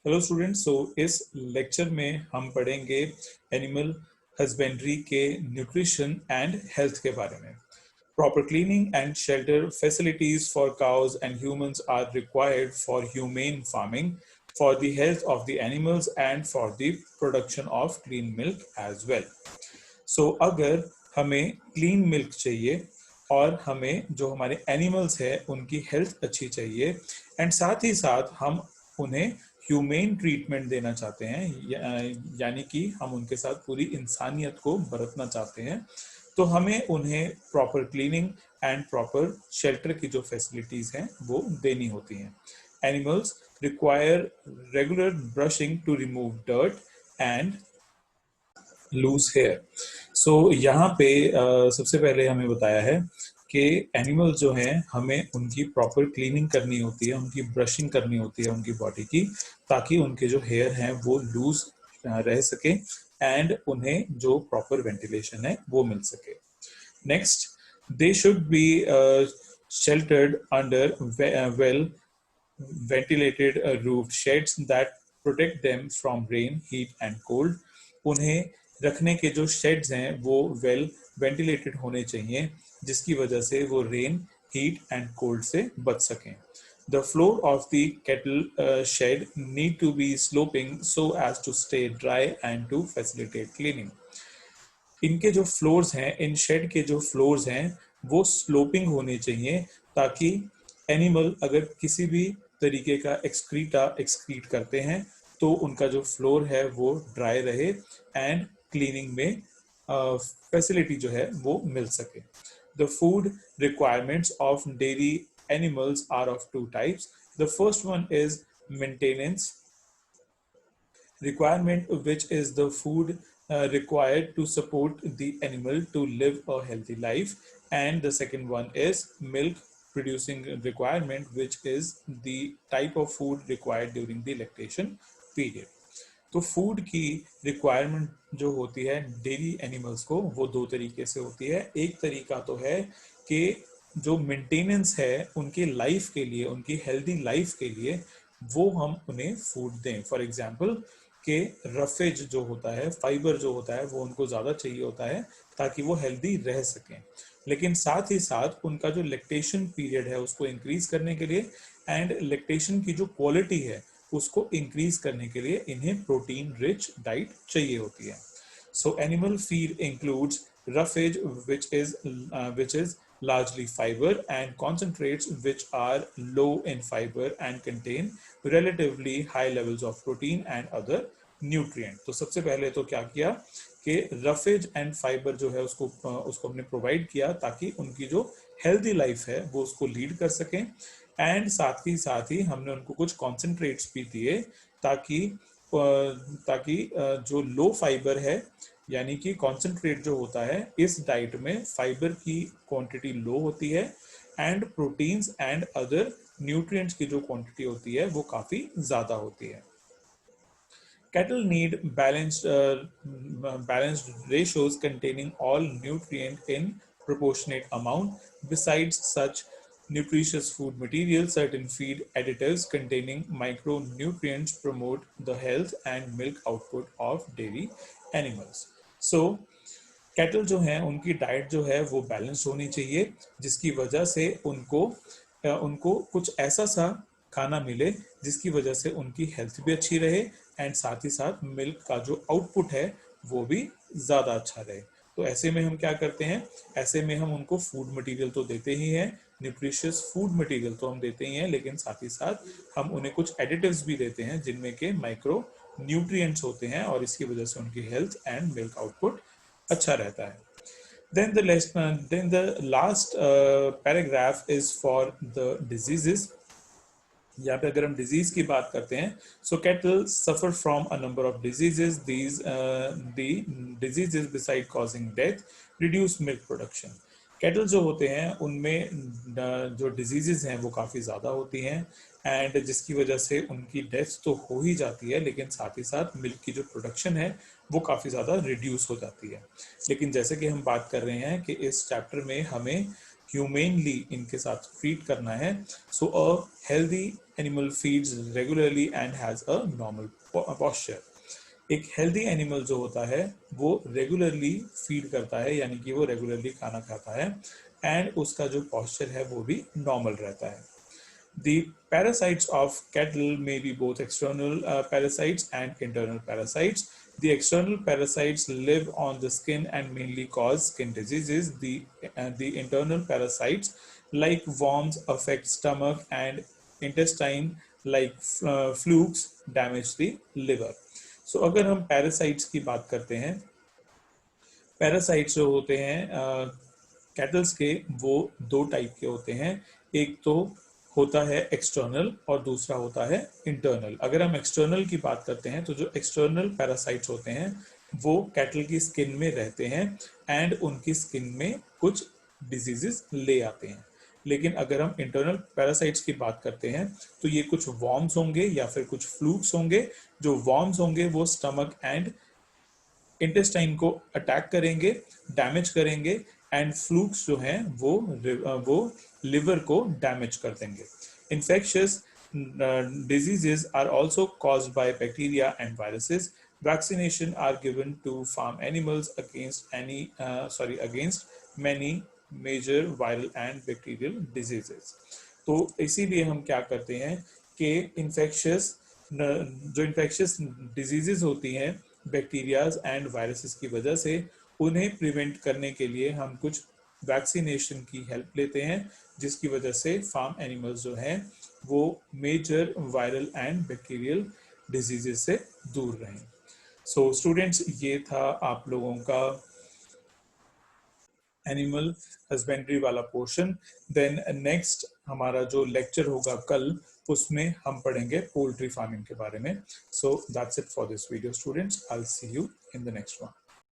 Hello students. इस lecture में हम पढ़ेंगे एनिमल हस्बेंड्री के न्यूट्रिशन एंड हेल्थ के बारे में। Proper cleaning and shelter facilities for cows and humans are required for humane farming, for the health of the animals and for the production of clean milk as well. अगर हमें clean milk चाहिए और हमें जो हमारे animals है उनकी health अच्छी चाहिए एंड साथ ही साथ हम उन्हें ह्यूमेन ट्रीटमेंट देना चाहते हैं, यानी कि हम उनके साथ पूरी इंसानियत को बरतना चाहते हैं, तो हमें उन्हें proper cleaning and proper shelter की जो फैसिलिटीज हैं वो देनी होती हैं। Animals require regular brushing to remove dirt and loose hair. यहाँ पे सबसे पहले हमें बताया है कि एनिमल्स जो हैं हमें उनकी प्रॉपर क्लीनिंग करनी होती है, उनकी ब्रशिंग करनी होती है उनकी बॉडी की, ताकि उनके जो हेयर हैं वो लूज रह सके एंड उन्हें जो प्रॉपर वेंटिलेशन है वो मिल सके। Next, they should be sheltered under well ventilated roofed sheds that protect them from rain, heat and cold. उन्हें रखने के जो शेड्स हैं वो वेल वेंटिलेटेड होने चाहिए, जिसकी वजह से वो रेन, हीट एंड कोल्ड से बच सकें। The floor of the cattle shed need to be sloping so as to stay dry and to facilitate cleaning. इनके जो फ्लोर्स हैं, इन शेड के जो फ्लोर्स हैं वो स्लोपिंग होने चाहिए, ताकि एनिमल अगर किसी भी तरीके का एक्सक्रीट करते हैं तो उनका जो फ्लोर है वो ड्राई रहे एंड क्लीनिंग में फैसिलिटी जो है वो मिल सके। The food requirements of dairy animals are of two types. The first one is maintenance requirement, which is the food required to support the animal to live a healthy life, and the second one is milk producing requirement, which is the type of food required during the lactation period. तो food की requirement जो होती है dairy animals को वो दो तरीके से होती है। एक तरीका तो है कि जो मेंटेनेंस है उनके लाइफ के लिए, उनकी हेल्दी लाइफ के लिए वो हम उन्हें फूड दें। फॉर एग्जांपल कि रफेज जो होता है, फाइबर जो होता है वो उनको ज़्यादा चाहिए होता है ताकि वो हेल्दी रह सकें, लेकिन साथ ही साथ उनका जो लैक्टेशन पीरियड है उसको इंक्रीज करने के लिए एंड लैक्टेशन की जो क्वालिटी है उसको इंक्रीज करने के लिए इन्हें प्रोटीन रिच डाइट चाहिए होती है। So animal feed includes roughage, which is largely fiber, and concentrates which are low in fiber and contain relatively high levels of protein and other nutrient। तो सबसे पहले तो क्या किया कि रफेज एंड फाइबर जो है उसको हमने प्रोवाइड किया ताकि उनकी जो हेल्दी लाइफ है वो उसको लीड कर सकें, एंड साथ ही हमने उनको कुछ कॉन्सेंट्रेट्स भी दिए ताकि जो लो फाइबर है, यानी कि कॉन्सेंट्रेट जो होता है इस डाइट में फाइबर की क्वांटिटी लो होती है and proteins and other nutrients की जो क्वांटिटी होती है वो काफ़ी ज़्यादा होती है। Cattle need balanced ratios containing all nutrient in proportionate amount. Besides such nutritious food material, certain feed additives containing micronutrients promote the health and milk output of dairy animals. So, cattle जो हैं उनकी diet जो है वो balance होनी चाहिए, जिसकी वजह से उनको कुछ ऐसा सा खाना मिले जिसकी वजह से उनकी हेल्थ भी अच्छी रहे एंड साथ ही साथ मिल्क का जो आउटपुट है वो भी ज़्यादा अच्छा रहे। तो ऐसे में हम क्या करते हैं, ऐसे में हम उनको फूड मटेरियल तो देते ही हैं, न्यूट्रिशियस फूड मटेरियल तो हम देते ही हैं, लेकिन साथ ही साथ हम उन्हें कुछ एडिटिव्स भी देते हैं जिनमें के माइक्रो न्यूट्रिएंट्स होते हैं और इसकी वजह से उनकी हेल्थ एंड मिल्क आउटपुट अच्छा रहता है। Then the last paragraph is for the diseases। यहाँ पे अगर हम डिजीज की बात करते हैं, so cattle suffer from a number of diseases. The diseases besides causing death reduce milk production. Cattle जो होते हैं उनमें जो डिजीजेस हैं वो काफ़ी ज़्यादा होती हैं एंड जिसकी वजह से उनकी डेथ तो हो ही जाती है, लेकिन साथ ही साथ मिल्क की जो प्रोडक्शन है वो काफ़ी ज़्यादा रिड्यूस हो जाती है। लेकिन जैसे कि हम बात कर रहे हैं कि इस चैप्टर में हमें ह्यूमेनली इनके साथ ट्रीट करना है. So a healthy animal feeds regularly and has a normal posture. एक हेल्दी एनिमल जो होता है वो रेगुलरली फीड करता है, यानी कि वो रेगुलरली खाना खाता है, एंड उसका जो posture है वो भी नॉर्मल रहता है. The parasites of cattle may be both external parasites and internal parasites. The external parasites live on the skin and mainly cause skin diseases. The internal parasites, like worms, affect stomach and intestine, like flukes, damage the liver. So, अगर हम parasites की बात करते हैं, parasites जो होते हैं kettles के, वो दो टाइप के होते हैं. एक तो होता है एक्सटर्नल और दूसरा होता है इंटरनल. अगर हम एक्सटर्नल की बात करते हैं तो जो एक्सटर्नल पैरासाइट्स होते हैं वो कैटल की स्किन में रहते हैं एंड उनकी स्किन में कुछ डिजीजेस ले आते हैं. लेकिन अगर हम इंटरनल पैरासाइट्स की बात करते हैं तो ये कुछ वॉर्म्स होंगे या फिर कुछ फ्लूक्स होंगे. जो वॉर्म्स होंगे वो स्टमक एंड इंटेस्टाइन को अटैक करेंगे, डैमेज करेंगे, एंड फ्लूक्स जो हैं वो लिवर को डैमेज कर देंगे. Infectious diseases are also caused by bacteria and viruses. Vaccination are given to farm animals against many major viral and bacterial diseases. तो इसीलिए हम क्या करते हैं कि जो इन्फेक्शियस डिजीजेस होती हैं बैक्टीरियाज एंड वायरसेस की वजह से, उन्हें प्रिवेंट करने के लिए हम कुछ वैक्सीनेशन की हेल्प लेते हैं, जिसकी वजह से फार्म एनिमल्स जो हैं वो major viral and bacterial diseases से दूर रहें. सो स्टूडेंट्स, ये था आप लोगों का एनिमल हस्बेंड्री वाला पोर्शन. देन नेक्स्ट हमारा जो लेक्चर होगा कल, उसमें हम पढ़ेंगे पोल्ट्री फार्मिंग के बारे में. So that's it for this video students. I will see you in the next one.